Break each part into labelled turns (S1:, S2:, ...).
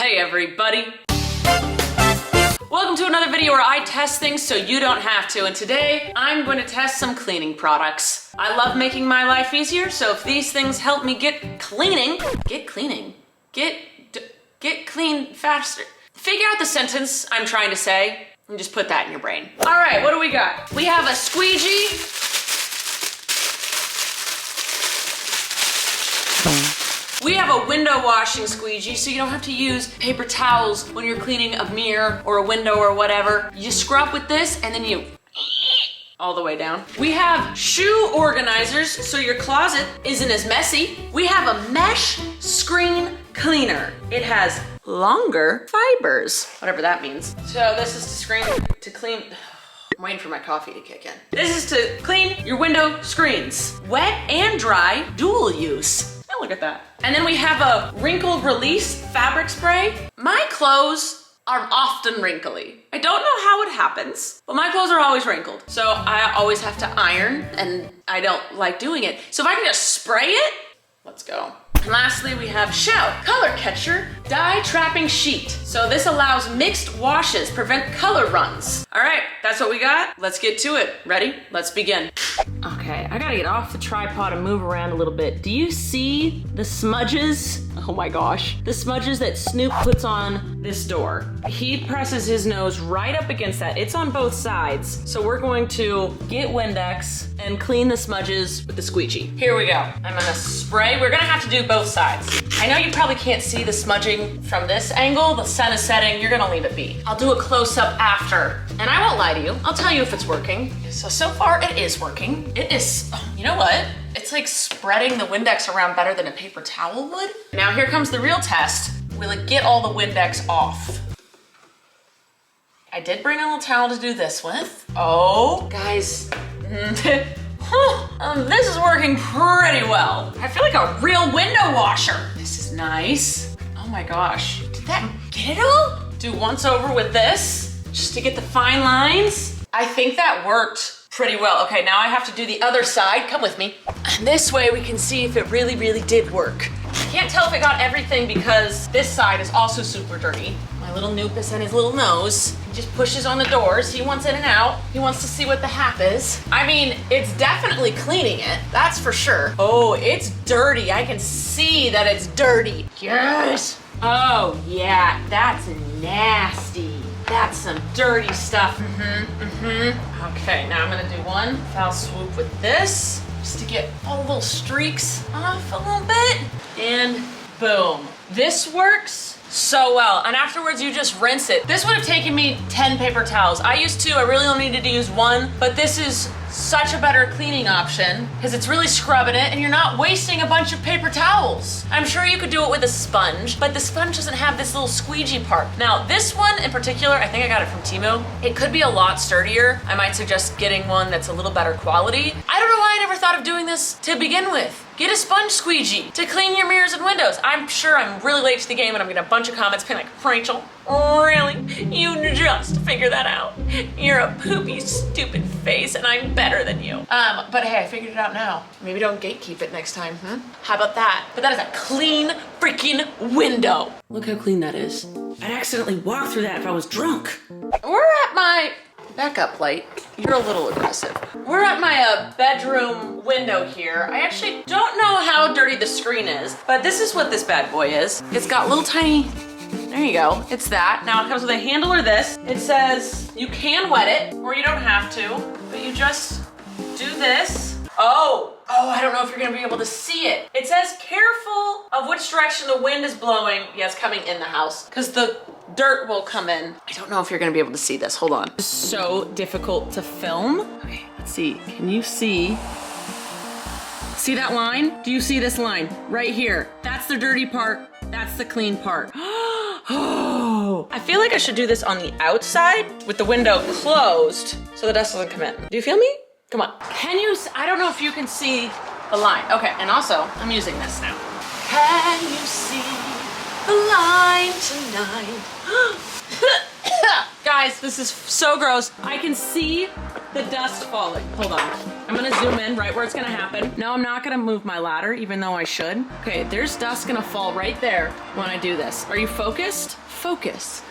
S1: Hey everybody! Welcome to another video where I test things so you don't have to, and today I'm going to test some cleaning products. I love making my life easier, so if these things help me get clean faster. Figure out the sentence I'm trying to say and just put that in your brain. All right, what do we got? We have a squeegee. We have a window washing squeegee, so you don't have to use paper towels when you're cleaning a mirror or a window or whatever. You scrub with this and then you all the way down. We have shoe organizers, so your closet isn't as messy. We have a mesh screen cleaner. It has longer fibers, whatever that means. So this is to clean. I'm waiting for my coffee to kick in. This is to clean your window screens. Wet and dry, dual use. Oh, look at that. And then we have a wrinkle release fabric spray. My clothes are often wrinkly. I don't know how it happens, but my clothes are always wrinkled. So I always have to iron and I don't like doing it. So if I can just spray it, let's go. And lastly, we have Shell Color Catcher Dye Trapping Sheet. So this allows mixed washes, prevent color runs. All right, that's what we got. Let's get to it. Ready? Let's begin. Okay, I gotta get off the tripod and move around a little bit. Do you see the smudges? Oh my gosh. The smudges that Snoop puts on this door. He presses his nose right up against that. It's on both sides. So we're going to get Windex and clean the smudges with the squeegee. Here we go. I'm gonna spray. We're gonna have to do both sides. I know you probably can't see the smudging from this angle. The sun is setting. You're gonna leave it be. I'll do a close-up after. And I won't lie to you. I'll tell you if it's working. So far it is working. It is, oh, you know what? It's like spreading the Windex around better than a paper towel would. Now here comes the real test. Will it get all the Windex off? I did bring a little towel to do this with. Oh, guys. This is working pretty well. I feel like a real window washer. This is nice. Oh my gosh. Did that get it all? Do once over with this, just to get the fine lines. I think that worked pretty well. Okay, now I have to do the other side. Come with me. And this way we can see if it really, really did work. I can't tell if it got everything because this side is also super dirty. My little Noopus and his little nose. He just pushes on the doors. He wants in and out. He wants to see what the hap is. I mean, it's definitely cleaning it. That's for sure. Oh, it's dirty. I can see that it's dirty. Yes. Oh yeah, that's nasty. That's some dirty stuff. Okay, now I'm gonna do one foul swoop with this, just to get all the little streaks off a little bit. And boom. This works so well. And afterwards you just rinse it. This would have taken me 10 paper towels. I used 2, I really only needed to use 1, but this is such a better cleaning option because it's really scrubbing it and you're not wasting a bunch of paper towels. I'm sure you could do it with a sponge, but the sponge doesn't have this little squeegee part. Now, this one in particular, I think I got it from Temu. It could be a lot sturdier. I might suggest getting one that's a little better quality. I don't know why I never thought of doing this to begin with. Get a sponge squeegee to clean your mirrors and windows. I'm sure I'm really late to the game and I'm getting a bunch of comments being like, Rachel, really? You just figured that out? You're a poopy, stupid face and I'm better than you. But hey, I figured it out now. Maybe don't gatekeep it next time, How about that? But that is a clean freaking window. Look how clean that is. I'd accidentally walk through that if I was drunk. We're at my backup light. You're a little aggressive. We're at my bedroom window here. I actually don't know how dirty the screen is, but this is what this bad boy is. It's got little tiny, there you go. It's that. Now it comes with a handle or this. It says you can wet it or you don't have to, but you just do this. Oh, I don't know if you're gonna be able to see it. It says careful of which direction the wind is blowing. Yeah, it's coming in the house because the dirt will come in. I don't know if you're gonna be able to see this. Hold on. It's so difficult to film. Okay, let's see. Can you see that line? Do you see this line right here? That's the dirty part. That's the clean part. Oh, I feel like I should do this on the outside with the window closed so the dust doesn't come in. Do you feel me? Come on. Can you, I don't know if you can see the line. Okay, and also, I'm using this now. Can you see the line tonight? Guys, this is so gross. I can see the dust falling. Hold on. I'm gonna zoom in right where it's gonna happen. No, I'm not gonna move my ladder, even though I should. Okay, there's dust gonna fall right there when I do this. Are you focused? Focus.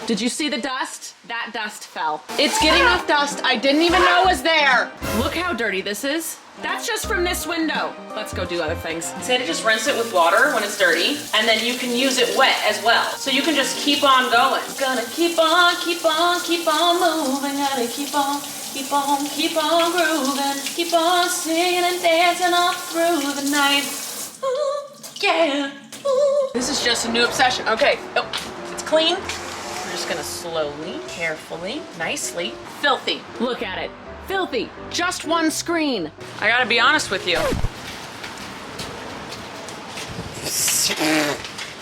S1: Did you see the dust? That dust fell. It's getting off dust I didn't even know was there. Look how dirty this is. That's just from this window. Let's go do other things. Say to just rinse it with water when it's dirty, and then you can use it wet as well. So you can just keep on going. Gonna keep on moving. Gotta keep on grooving. Keep on singing and dancing all through the night. Ooh, yeah. Ooh. This is just a new obsession. Okay, oh, it's clean. We're just gonna slowly, carefully, nicely, filthy. Look at it. Filthy. Just one screen. I gotta be honest with you.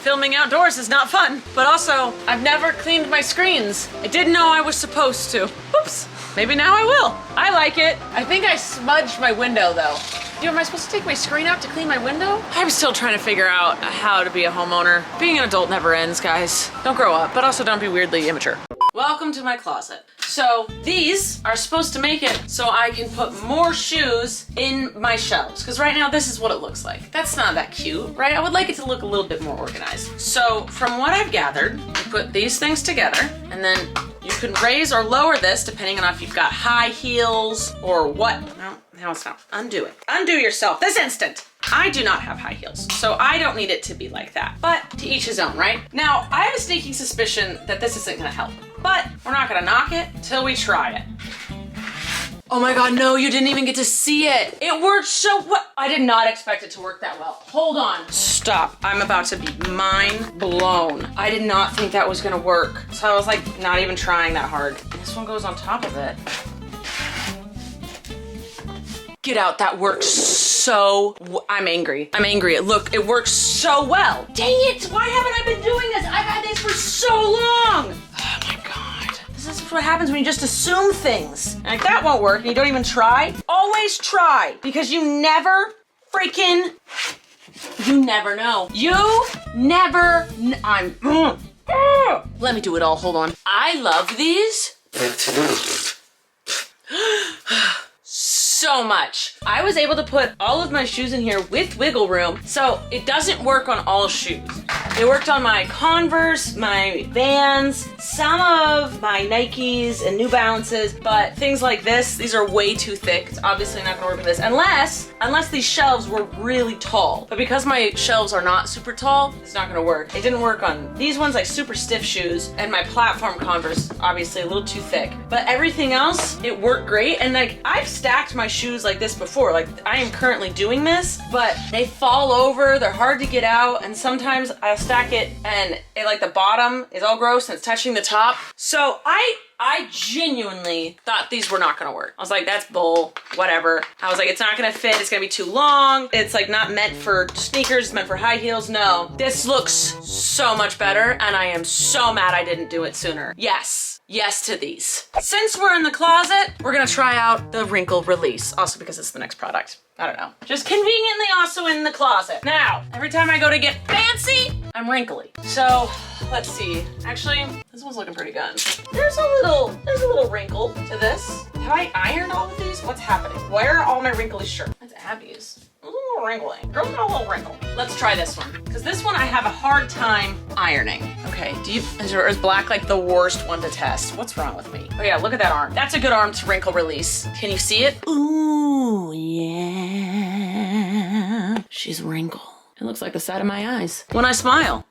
S1: Filming outdoors is not fun, but also I've never cleaned my screens. I didn't know I was supposed to. Oops. Maybe now I will. I like it. I think I smudged my window though. Am I supposed to take my screen out to clean my window? I'm still trying to figure out how to be a homeowner. Being an adult never ends, guys. Don't grow up, but also don't be weirdly immature. Welcome to my closet. So these are supposed to make it so I can put more shoes in my shelves. Because right now this is what it looks like. That's not that cute, right? I would like it to look a little bit more organized. So from what I've gathered, you put these things together and then you can raise or lower this depending on if you've got high heels or what. No, it's not. Undo it. Undo yourself this instant. I do not have high heels, so I don't need it to be like that. But to each his own, right? Now, I have a sneaking suspicion that this isn't gonna help, but we're not gonna knock it till we try it. Oh my God, no, you didn't even get to see it. It worked so well. I did not expect it to work that well. Hold on. Stop. I'm about to be mind blown. I did not think that was gonna work. So I was like, not even trying that hard. This one goes on top of it. Get out, that works so, I'm angry. I'm angry. Look, it works so well. Dang it, why haven't I been doing this? I've had these for so long. Oh my God. This is what happens when you just assume things. Like that won't work and you don't even try. Always try, because you never freaking, you never know. You never, let me do it all, hold on. I love these. So much. I was able to put all of my shoes in here with wiggle room, so it doesn't work on all shoes. It worked on my Converse, my Vans, some of my Nikes and New Balances, but things like this, these are way too thick. It's obviously not gonna work with this unless these shelves were really tall. But because my shelves are not super tall, it's not gonna work. It didn't work on these ones, like super stiff shoes, and my platform Converse, obviously a little too thick. But everything else, it worked great. And like, I've stacked my shoes like this before. Like, I am currently doing this, but they fall over, they're hard to get out, and sometimes I'll stack it and it, like, the bottom is all gross and it's touching the top. So I genuinely thought these were not gonna work. I was like, that's bull, whatever. I was like, it's not gonna fit, it's gonna be too long. It's like not meant for sneakers, it's meant for high heels. No, this looks so much better and I am so mad I didn't do it sooner. Yes to these. Since we're in the closet, we're gonna try out the wrinkle release. Also because it's the next product. I don't know. Just conveniently also in the closet. Now, every time I go to get fancy, I'm wrinkly. So, let's see. Actually, this one's looking pretty good. There's a little wrinkle to this. Have I ironed all of these? What's happening? Where are all my wrinkly shirts? That's Abby's. A little wrinkly. Girl's got a little wrinkle. Let's try this one. Because this one I have a hard time ironing. Okay, is black like the worst one to test? What's wrong with me? Oh yeah, look at that arm. That's a good arm to wrinkle release. Can you see it? Ooh, yeah. She's wrinkled. It looks like the side of my eyes. When I smile.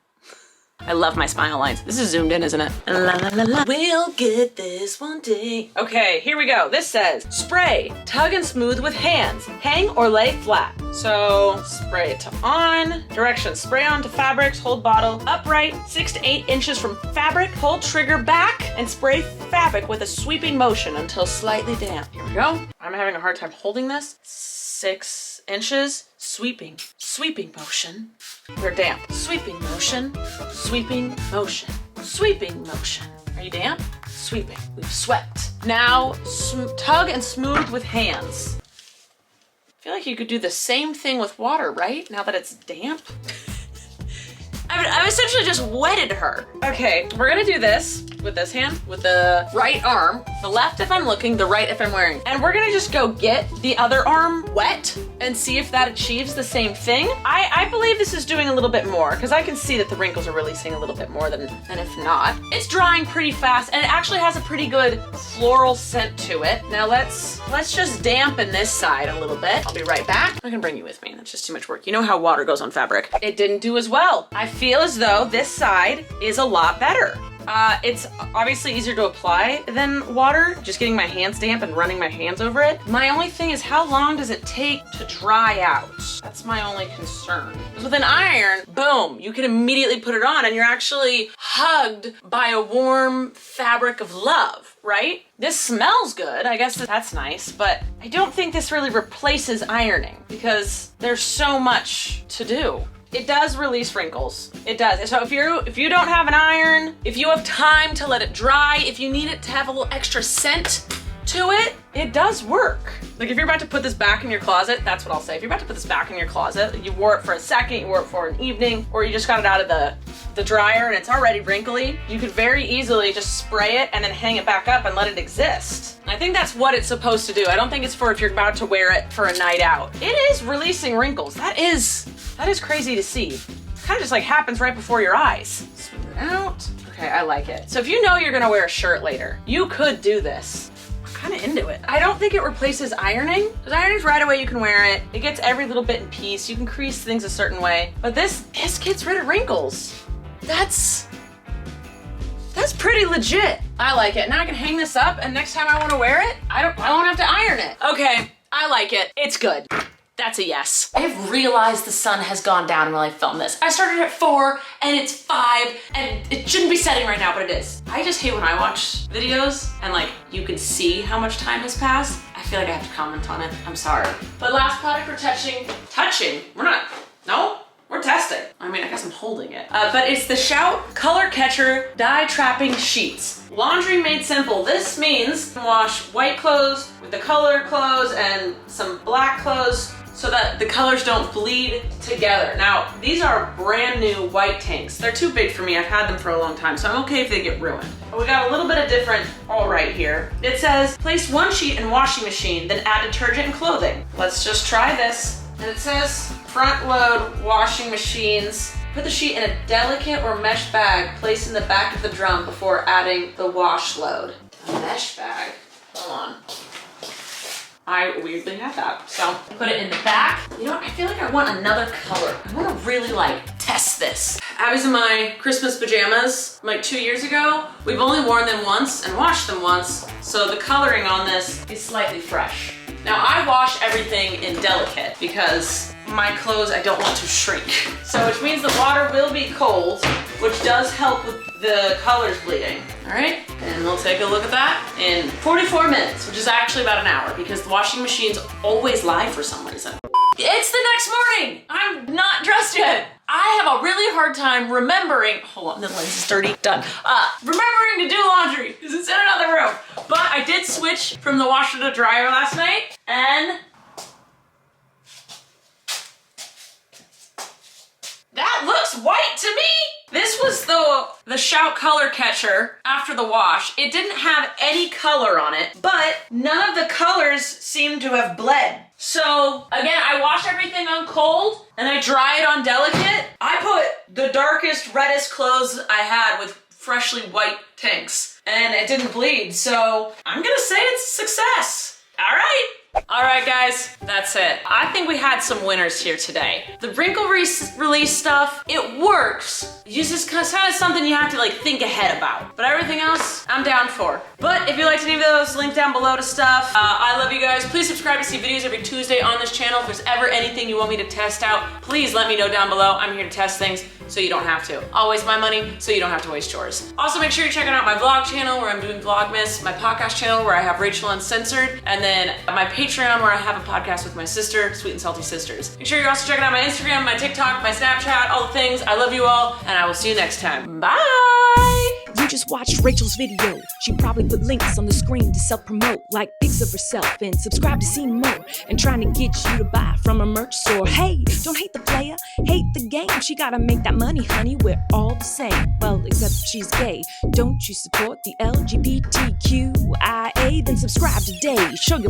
S1: I love my smile lines. This is zoomed in, isn't it? La, la, la, la. We'll get this one day. Okay, here we go. This says, spray, tug and smooth with hands, hang or lay flat. So, spray to on. Directions, spray onto fabrics, hold bottle upright, 6 to 8 inches from fabric, hold trigger back, and spray fabric with a sweeping motion until slightly damp. Here we go. I'm having a hard time holding this. 6 inches, sweeping motion. We're damp. Sweeping motion, sweeping motion, sweeping motion. Are you damp? Sweeping. We've swept. Now, tug and smooth with hands. I feel like you could do the same thing with water, right? Now that it's damp. I've essentially just wetted her. Okay, we're gonna do this. with this hand, with the right arm, the left if I'm looking, the right if I'm wearing. And we're gonna just go get the other arm wet and see if that achieves the same thing. I believe this is doing a little bit more because I can see that the wrinkles are releasing a little bit more than if not. It's drying pretty fast and it actually has a pretty good floral scent to it. Now let's just dampen this side a little bit. I'll be right back. I can bring you with me. That's just too much work. You know how water goes on fabric. It didn't do as well. I feel as though this side is a lot better. It's obviously easier to apply than water, just getting my hands damp and running my hands over it. My only thing is how long does it take to dry out? That's my only concern. Because with an iron, boom, you can immediately put it on and you're actually hugged by a warm fabric of love, right? This smells good, I guess that's nice, but I don't think this really replaces ironing because there's so much to do. It does release wrinkles. It does. So if you don't have an iron, if you have time to let it dry, if you need it to have a little extra scent to it, it does work. Like if you're about to put this back in your closet, that's what I'll say. If you're about to put this back in your closet, you wore it for a second, you wore it for an evening, or you just got it out of the dryer and it's already wrinkly, you could very easily just spray it and then hang it back up and let it exist. I think that's what it's supposed to do. I don't think it's for if you're about to wear it for a night out. It is releasing wrinkles. That is crazy to see. It kind of just like happens right before your eyes. Smooth it out. Okay, I like it. So if you know you're gonna wear a shirt later, you could do this. I'm kind of into it. I don't think it replaces ironing, because ironing's right away you can wear it. It gets every little bit in piece. You can crease things a certain way. But this gets rid of wrinkles. That's pretty legit. I like it. Now I can hang this up and next time I want to wear it, I won't have to iron it. Okay, I like it. It's good. That's a yes. I have realized the sun has gone down while I film this. I started at 4 and it's 5 and it shouldn't be setting right now, but it is. I just hate when I watch videos and like you can see how much time has passed. I feel like I have to comment on it. I'm sorry. But last product we're touching. We're testing. I mean, I guess I'm holding it. But it's the Shout Color Catcher Dye Trapping Sheets. Laundry made simple. This means wash white clothes with the colored clothes and some black clothes so that the colors don't bleed together. Now, these are brand new white tanks. They're too big for me. I've had them for a long time, so I'm okay if they get ruined. But we got a little bit of different all right here. It says, place one sheet in washing machine, then add detergent and clothing. Let's just try this. And it says, front load washing machines. Put the sheet in a delicate or mesh bag placed in the back of the drum before adding the wash load. A mesh bag, hold on. I weirdly have that, so put it in the back. You know what, I feel like I want another color. I wanna really like test this. Abby's in my Christmas pajamas like 2 years ago. We've only worn them once and washed them once, so the coloring on this is slightly fresh. Now I wash everything in delicate because my clothes I don't want to shrink. So which means the water will be cold, which does help with the colors bleeding. All right, and we'll take a look at that in 44 minutes, which is actually about an hour because the washing machine's always live for some reason. It's the next morning. I'm not dressed yet. I have a really hard time remembering, hold on, the lens is dirty, done. Remembering to do laundry because it's in another room. But I did switch from the washer to dryer last night and that looks white to me. This was the Shout Color Catcher after the wash. It didn't have any color on it, but none of the colors seem to have bled. So again, I wash everything on cold and I dry it on delicate. I put the darkest, reddest clothes I had with freshly white tanks and it didn't bleed. So I'm gonna say it's a success. All right. All right, guys, that's it. I think we had some winners here today. The wrinkle release stuff, it works. It's just kind of something you have to like think ahead about. But everything else, I'm down for. But if you liked any of those, link down below to stuff. I love you guys. Please subscribe to see videos every Tuesday on this channel. If there's ever anything you want me to test out, please let me know down below. I'm here to test things so you don't have to. I'll waste my money so you don't have to waste yours. Also, make sure you're checking out my vlog channel where I'm doing Vlogmas, my podcast channel where I have Rachel Uncensored, and then my Patreon where I have a podcast with my sister, Sweet and Salty Sisters. Make sure you're also checking out my Instagram, my TikTok, my Snapchat, all the things. I love you all, and I will see you next time. Bye!
S2: You just watched Rachel's video. She probably put links on the screen to self-promote, like pics of herself, and subscribe to see more, and trying to get you to buy from a merch store. Hey, don't hate the player, hate the game. She gotta make that money, honey, we're all the same. Well, except she's gay. Don't you support the LGBTQIA? Then subscribe today. Show your